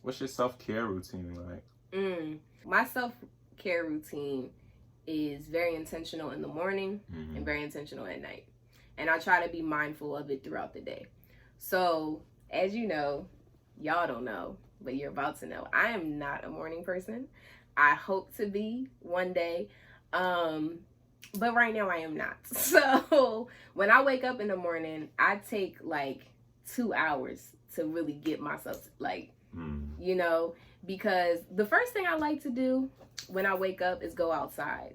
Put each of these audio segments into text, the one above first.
what's your self-care routine like? My self-care routine is very intentional in the morning and very intentional at night. And I try to be mindful of it throughout the day. So, as you know, y'all don't know, but you're about to know, I am not a morning person. I hope to be one day. But right now I am not. So when I wake up in the morning, I take like 2 hours to really get myself like, you know, because the first thing I like to do when I wake up is go outside.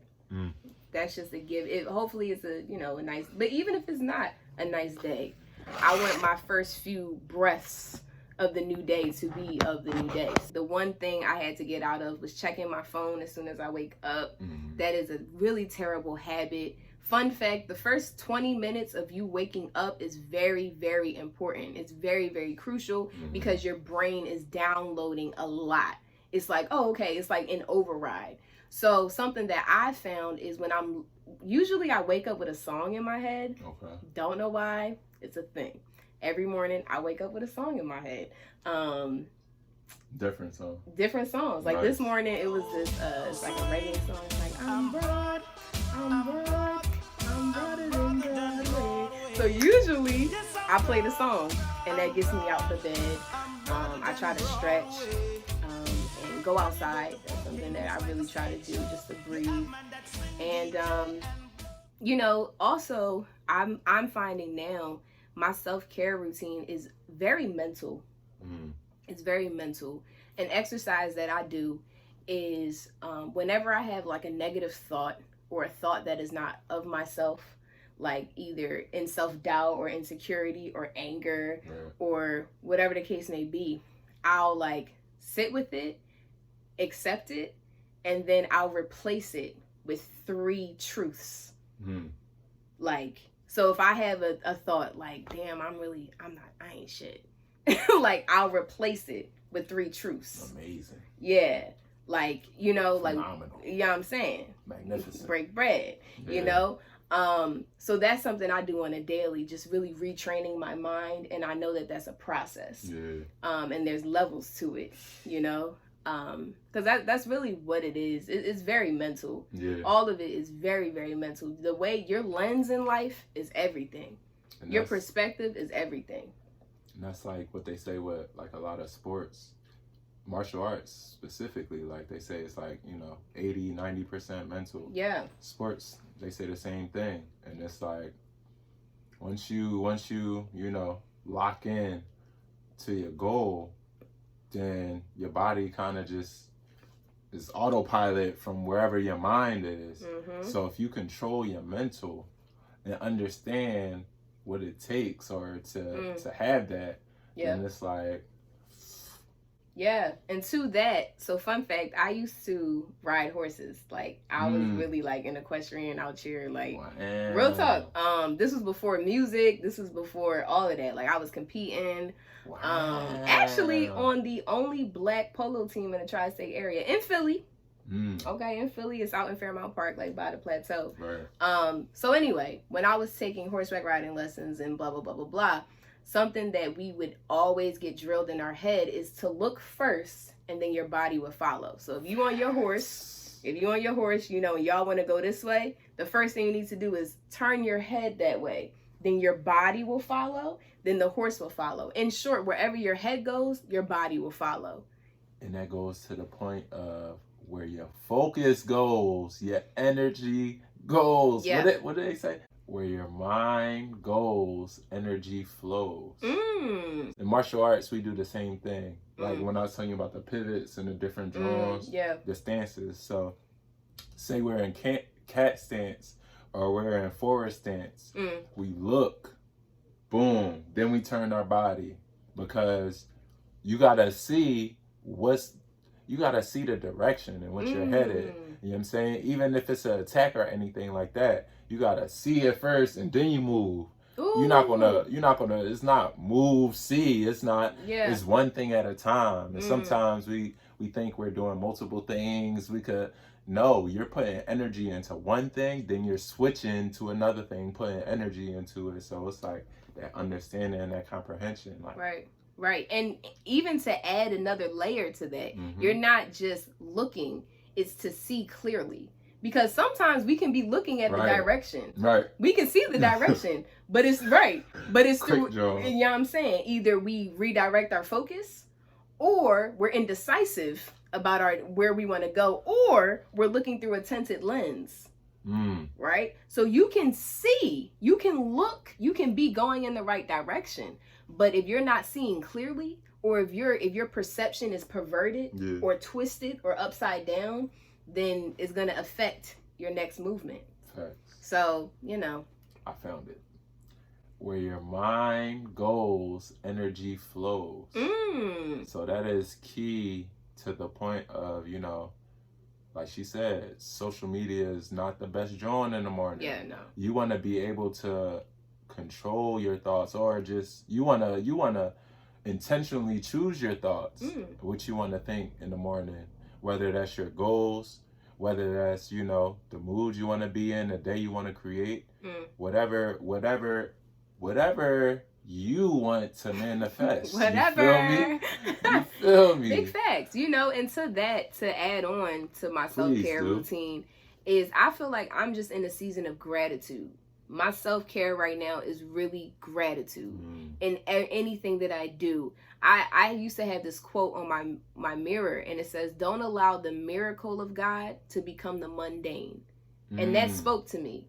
That's just a give. It hopefully it's a, you know, a nice, but even if it's not a nice day, I want my first few breaths of the new day to be of the new day. The one thing I had to get out of was checking my phone as soon as I wake up. That is a really terrible habit. Fun fact, the first 20 minutes of you waking up is very, very important. It's very, very crucial because your brain is downloading a lot. It's like, oh, okay, it's like an override. So something that I found is when usually I wake up with a song in my head. Okay. Don't know why. It's a thing. Every morning I wake up with a song in my head. Different songs. Different songs. Like this morning it was this, it's like a reggae song. It's like, I'm broad than Broadway. So usually I play the song and that gets me out the bed. I try to stretch. And go outside. That's something that I really try to do, just to breathe. And you know, also I'm finding now my self-care routine is very mental. It's very mental. An exercise that I do is whenever I have like a negative thought or a thought that is not of myself, like either in self-doubt or insecurity or anger or whatever the case may be, I'll like sit with it, accept it, and then I'll replace it with 3 truths. Like, so if I have a thought like, damn, I ain't shit. Like, I'll replace it with 3 truths. Amazing. Yeah. Like, you know, phenomenal. Like, you know what I'm saying? Magnificent. Break bread, you know? So that's something I do on a daily, just really retraining my mind. And I know that that's a process. And there's levels to it, you know? Because that's really what it is. It's very mental. All of it is very, very mental. The way your lens in life is everything. Your perspective is everything. And that's like what they say with like a lot of sports, martial arts specifically. Like they say it's like, you know, 80-90% mental. Sports, they say the same thing. And it's like once you you know, lock in to your goal, then your body kind of just is autopilot from wherever your mind is. So if you control your mental and understand what it takes or to have that, then it's like, and to that, so fun fact, I used to ride horses. Like I was really like an equestrian out here, like real talk. This was before music, this was before all of that. Like I was competing. Actually on the only black polo team in the tri-state area in Philly. Okay, in Philly. It's out in Fairmount Park, like by the plateau. So anyway, when I was taking horseback riding lessons and blah blah blah blah blah, something that we would always get drilled in our head is to look first and then your body will follow. So if you on your horse, you know, and y'all want to go this way, the first thing you need to do is turn your head that way. Then your body will follow, then the horse will follow. In short, wherever your head goes, your body will follow. And that goes to the point of where your focus goes, your energy goes. What do they say? Where your mind goes, energy flows. In martial arts, we do the same thing. Like when I was telling you about the pivots and the different draws, the stances. So say we're in cat stance or we're in forward stance. We look, boom, then we turn our body, because you gotta see the direction in which you're headed. You know what I'm saying? Even if it's an attack or anything like that, you gotta see it first and then you move. You're not gonna, it's not move, see, it's not, it's one thing at a time. And sometimes we think we're doing multiple things. No, you're putting energy into one thing, then you're switching to another thing, putting energy into it. So it's like that understanding and that comprehension. Like, Right. And even to add another layer to that, you're not just looking, it's to see clearly. Because sometimes we can be looking at the direction. Right. We can see the direction, but it's right. But it's through, you know Job. what I'm saying? Either we redirect our focus, or we're indecisive about where we want to go, or we're looking through a tinted lens. Right? So you can see, you can look, you can be going in the right direction. But if you're not seeing clearly, or if your perception is perverted or twisted or upside down, then it's going to affect your next movement. Facts. So, you know. I found it. Where your mind goes, energy flows. So that is key to the point of, you know, like she said, social media is not the best drawing in the morning. Yeah, no. You want to be able to control your thoughts, or just you want to intentionally choose your thoughts, what you want to think in the morning, whether that's your goals, whether that's, you know, the mood you want to be in, the day you want to create, whatever you want to manifest. Whatever. You feel me? Big facts. You know, and to add on to my self-care routine is I feel like I'm just in a season of gratitude. My self-care right now is really gratitude in anything that I do. I used to have this quote on my mirror, and it says, don't allow the miracle of God to become the mundane. And that spoke to me.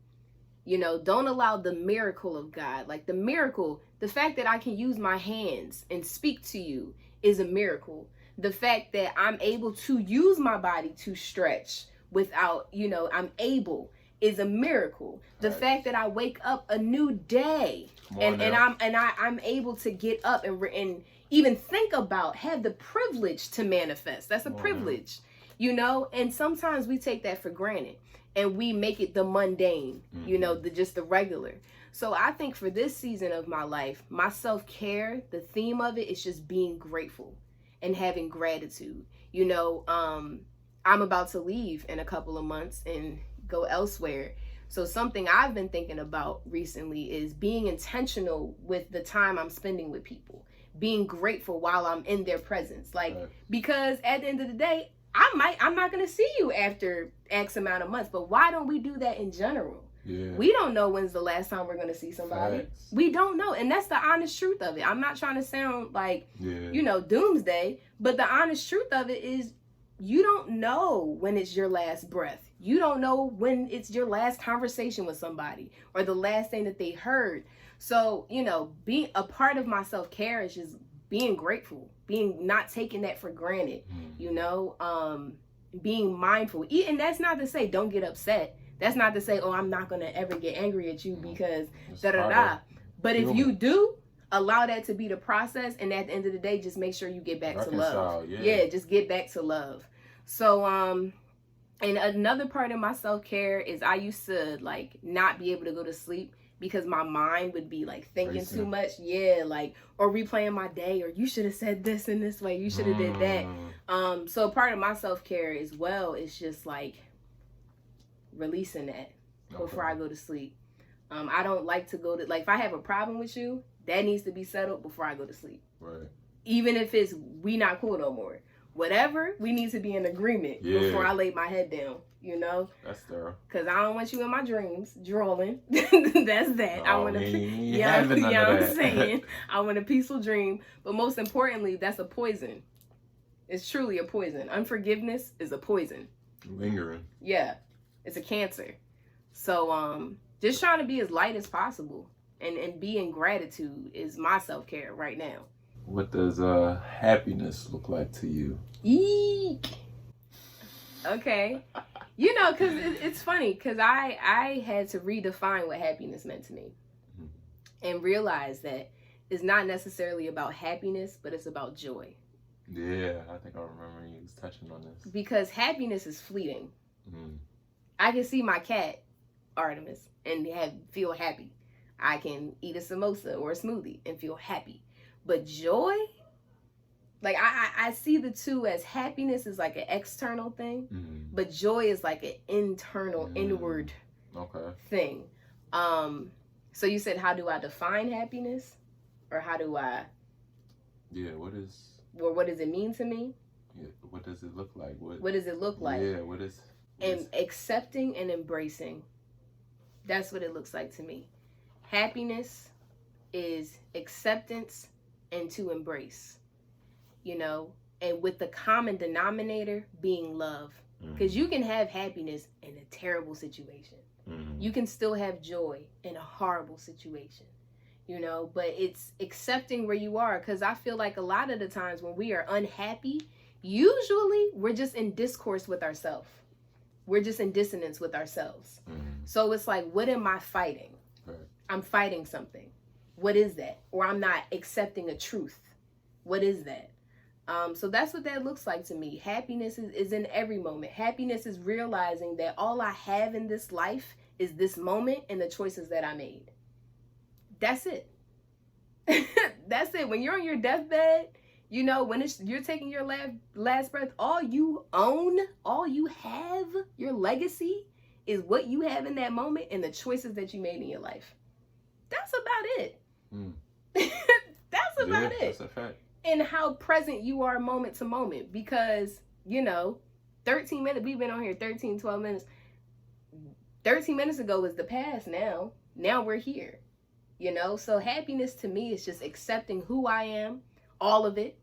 You know, don't allow the miracle of God, like the miracle, the fact that I can use my hands and speak to you is a miracle. The fact that I'm able to use my body to stretch without, you know, I'm able is a miracle. The fact that I wake up a new day and I'm able to get up and even think about, have the privilege to manifest. That's a privilege, you know, and sometimes we take that for granted. And we make it the mundane, you know, just the regular. So I think for this season of my life, my self-care, the theme of it is just being grateful and having gratitude. You know, I'm about to leave in a couple of months and go elsewhere. So something I've been thinking about recently is being intentional with the time I'm spending with people, being grateful while I'm in their presence. Like, because at the end of the day, I'm not going to see you after X amount of months, but why don't we do that in general? Yeah. We don't know when's the last time we're going to see somebody. Facts. We don't know. And that's the honest truth of it. I'm not trying to sound like, you know, doomsday, but the honest truth of it is you don't know when it's your last breath. You don't know when it's your last conversation with somebody or the last thing that they heard. So, you know, being a part of my self-care is just being grateful, not taking that for granted, you know, being mindful. And that's not to say don't get upset. That's not to say, oh, I'm not going to ever get angry at you because da-da-da. But if you do, allow that to be the process. And at the end of the day, just make sure you get back to love. Yeah, just get back to love. So, and another part of my self-care is I used to like not be able to go to sleep because my mind would be like thinking too much. Yeah, like, or replaying my day, or you should have said this in this way. You should have did that. So part of my self-care as well is just like releasing that before I go to sleep. I don't like to go to, like, if I have a problem with you, that needs to be settled before I go to sleep. Right. Even if it's, we not cool no more. Whatever, we need to be in agreement before I lay my head down, you know? That's thorough. Because I don't want you in my dreams drooling. That's that. I want to, you know what I'm saying? I want a peaceful dream. But most importantly, that's a poison. It's truly a poison. Unforgiveness is a poison. Lingering. Yeah. It's a cancer. So, just trying to be as light as possible and be in gratitude is my self-care right now. What does happiness look like to you? Eek. Okay. You know, because it's funny, because I had to redefine what happiness meant to me and realize that it's not necessarily about happiness, but it's about joy. Yeah, I think I remember you was touching on this. Because happiness is fleeting. I can see my cat, Artemis, and feel happy. I can eat a samosa or a smoothie and feel happy. But joy, like I see the two as happiness is like an external thing, but joy is like an internal, inward thing. So you said, how do I define happiness? Or how do I? Yeah, what is... Or what does it mean to me? Yeah, what does it look like? What does it look like? Yeah, what is... And accepting and embracing. That's what it looks like to me. Happiness is acceptance and to embrace. You know, and with the common denominator being love. Because you can have happiness in a terrible situation. You can still have joy in a horrible situation. You know, but it's accepting where you are. Because I feel like a lot of the times when we are unhappy, usually we're just in discourse with ourselves. We're just in dissonance with ourselves. So it's like, what am I fighting? Right. I'm fighting something. What is that? Or I'm not accepting a truth. What is that? So that's what that looks like to me. Happiness is in every moment. Happiness is realizing that all I have in this life is this moment and the choices that I made. That's it. That's it. When you're on your deathbed, you know, when you're taking your last breath, all you own, all you have, your legacy is what you have in that moment and the choices that you made in your life. That's about it. That's about it. That's a fact. And how present you are moment to moment. Because, you know, 13 minutes, we've been on here 13, 12 minutes. 13 minutes ago was the past now. Now we're here. You know, so happiness to me is just accepting who I am, all of it,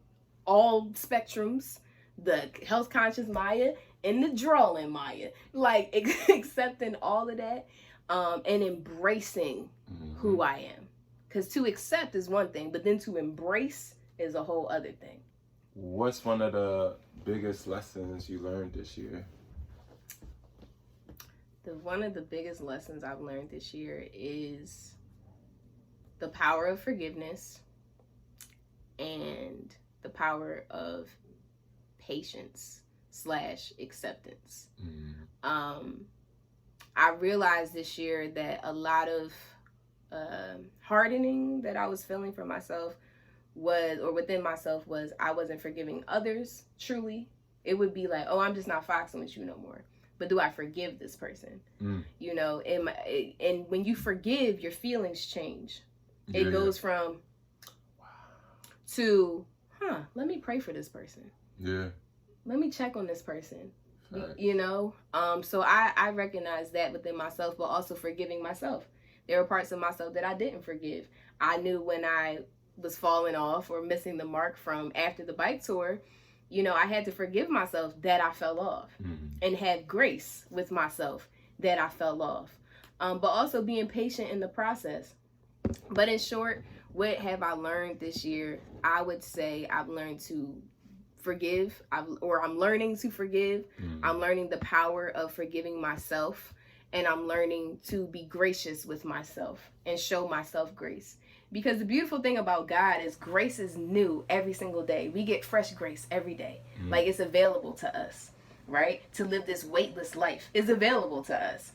all spectrums, the health conscious Maya and the drawing Maya. Like accepting all of that and embracing who I am. Because to accept is one thing, but then to embrace is a whole other thing. What's one of the biggest lessons you learned this year? One of the biggest lessons I've learned this year is the power of forgiveness and the power of patience / acceptance. I realized this year that a lot of hardening that I was feeling for myself within myself was I wasn't forgiving others truly. It would be like, oh, I'm just not foxing with you no more. But do I forgive this person? You know, and when you forgive, your feelings change. It goes from to, let me pray for this person. Yeah. Let me check on this person. You know? So I recognize that within myself, but also forgiving myself. There were parts of myself that I didn't forgive. I knew when I was falling off or missing the mark from after the bike tour, you know, I had to forgive myself that I fell off and have grace with myself that I fell off. But also being patient in the process. But in short, what have I learned this year? I would say I've learned to forgive, I'm learning to forgive. I'm learning the power of forgiving myself, and I'm learning to be gracious with myself and show myself grace. Because the beautiful thing about God is grace is new every single day. We get fresh grace every day. Like it's available to us, right? To live this weightless life is available to us.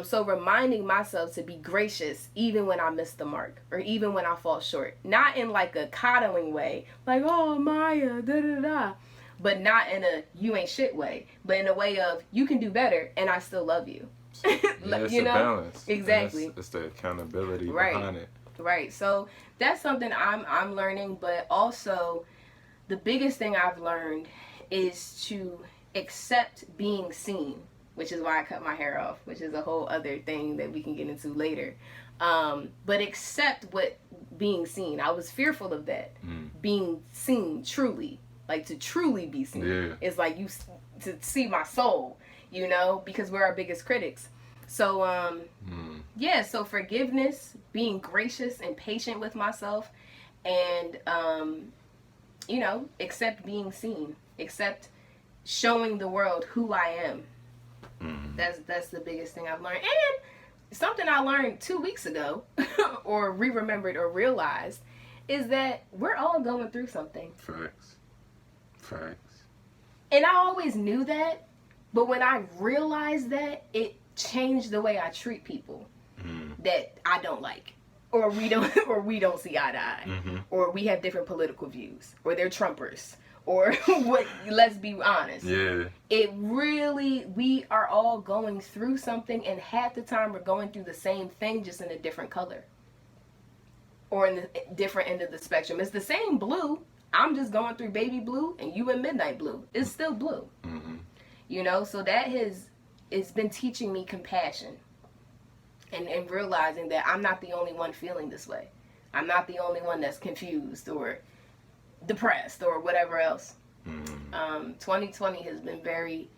So reminding myself to be gracious even when I miss the mark or even when I fall short. Not in like a coddling way, like, oh, Maya, da-da-da. But not in a you ain't shit way, but in a way of you can do better and I still love you. It's a balance. Exactly. It's the accountability right. behind it. Right. So that's something I'm learning, but also the biggest thing I've learned is to accept being seen, which is why I cut my hair off, which is a whole other thing that we can get into later. But accept what being seen. I was fearful of that. Being seen truly, like to truly be seen. Yeah. It's like you to see my soul, you know, because we're our biggest critics. So, yeah, so forgiveness, being gracious and patient with myself, and, you know, accept being seen, accept showing the world who I am. That's the biggest thing I've learned. And something I learned 2 weeks ago, or remembered or realized, is that we're all going through something. Facts. And I always knew that, but when I realized that, it changed the way I treat people that I don't like, or we don't see eye to eye, or we have different political views, or they're Trumpers, or what. Let's be honest. Yeah. It really, we are all going through something, and half the time we're going through the same thing, just in a different color, or in the different end of the spectrum. It's the same blue. I'm just going through baby blue and you in midnight blue. It's still blue. Mm-hmm. You know, so that it's been teaching me compassion and realizing that I'm not the only one feeling this way. I'm not the only one that's confused or depressed or whatever else. 2020 has been very,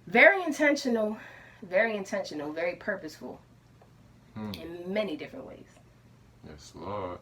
very intentional, very purposeful in many different ways. Yes, Lord.